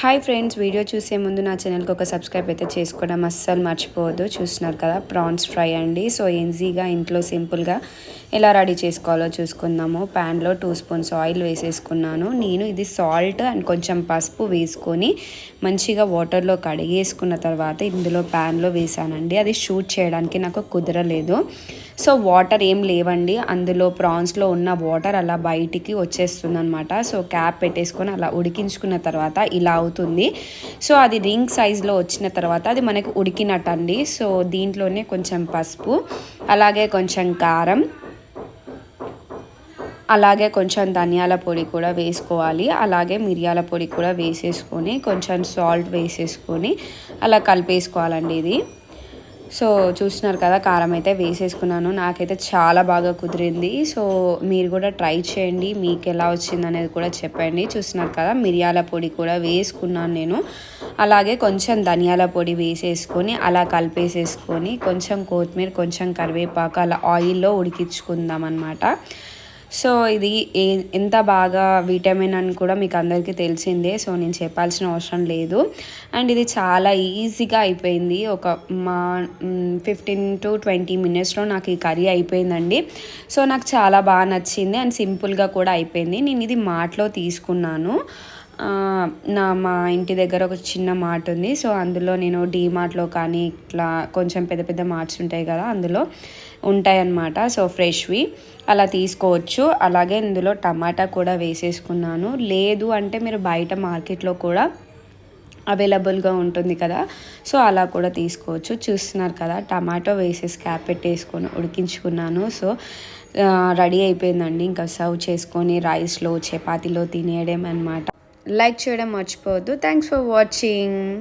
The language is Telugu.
హాయ్ ఫ్రెండ్స్, వీడియో చూసే ముందు నా ఛానల్కి ఒక సబ్స్క్రైబ్ అయితే చేసుకోవడం అస్సలు మర్చిపోవద్దు. చూస్తున్నారు కదా, ప్రాన్స్ ఫ్రై అండి. సో ఈజీగా ఇంట్లో సింపుల్గా ఎలా రెడీ చేసుకోవాలో చూసుకుందాము. ప్యాన్లో 2 స్పూన్స్ ఆయిల్ వేసేసుకున్నాను. నేను ఇది సాల్ట్ అండ్ కొంచెం పసుపు వేసుకొని మంచిగా వాటర్లో కడిగేసుకున్న తర్వాత ఇందులో ప్యాన్లో వేసానండి. అది షూట్ చేయడానికి నాకు కుదరలేదు. సో వాటర్ ఏం లేవండి, అందులో ప్రాన్స్లో ఉన్న వాటర్ అలా బయటికి వచ్చేస్తుంది అనమాట. సో క్యాప్ పెట్టేసుకొని అలా ఉడికించుకున్న తర్వాత ఇలా అవుతుంది. సో అది రింగ్ సైజులో వచ్చిన తర్వాత అది మనకు ఉడికినట్టు అండి. సో దీంట్లోనే కొంచెం పసుపు, అలాగే కొంచెం కారం, అలాగే కొంచెం ధనియాల పొడి కూడా వేసుకోవాలి. అలాగే మిరియాల పొడి కూడా వేసేసుకొని కొంచెం సాల్ట్ వేసేసుకొని అలా కలిపేసుకోవాలండి ఇది. సో చూస్తున్నారు కదా, కారం అయితే వేసేసుకున్నాను. నాకైతే చాలా బాగా కుదిరింది. సో మీరు కూడా ట్రై చేయండి, మీకు ఎలా వచ్చింది అనేది కూడా చెప్పండి. చూస్తున్నారు కదా, మిరియాల పొడి కూడా వేసుకున్నాను నేను. అలాగే కొంచెం ధనియాల పొడి వేసేసుకొని అలా కలిపేసేసుకొని కొంచెం కొత్తిమీర, కొంచెం కరివేపాకు అలా ఆయిల్లో ఉడికించుకుందాం అన్నమాట. సో ఇది ఎంత బాగా విటమిన్ అని కూడా మీకు అందరికీ తెలిసిందే. సో నేను చెప్పాల్సిన అవసరం లేదు. అండ్ ఇది చాలా ఈజీగా అయిపోయింది. ఒక 15 to 20 మినిట్స్లో నాకు ఈ కర్రీ అయిపోయిందండి. సో నాకు చాలా బాగా నచ్చింది అండ్ సింపుల్గా కూడా అయిపోయింది. నేను ఇది మార్ట్లో తీసుకున్నాను. మా ఇంటి దగ్గర ఒక చిన్న మార్ట్ ఉంది. సో అందులో నేను డీమార్ట్లో కానీ ఇట్లా కొంచెం పెద్ద పెద్ద మార్ట్స్ ఉంటాయి కదా, అందులో ఉంటాయన్నమాట. సో ఫ్రెష్వి అలా తీసుకోవచ్చు. అలాగే ఇందులో టమాటా కూడా వేసేసుకున్నాను. లేదు అంటే మీరు బయట మార్కెట్లో కూడా అవైలబుల్గా ఉంటుంది కదా, సో అలా కూడా తీసుకోవచ్చు. చూస్తున్నారు కదా, టమాటో వేసేసి క్యాప్ పెట్టేసుకొని ఉడికించుకున్నాను. సో రెడీ అయిపోయిందండి. ఇంకా సర్వ్ చేసుకొని రైస్లో, చపాతీలో తినేయడం అనమాట. లైక్ చేయడం మర్చిపోవద్దు. Thanks for watching.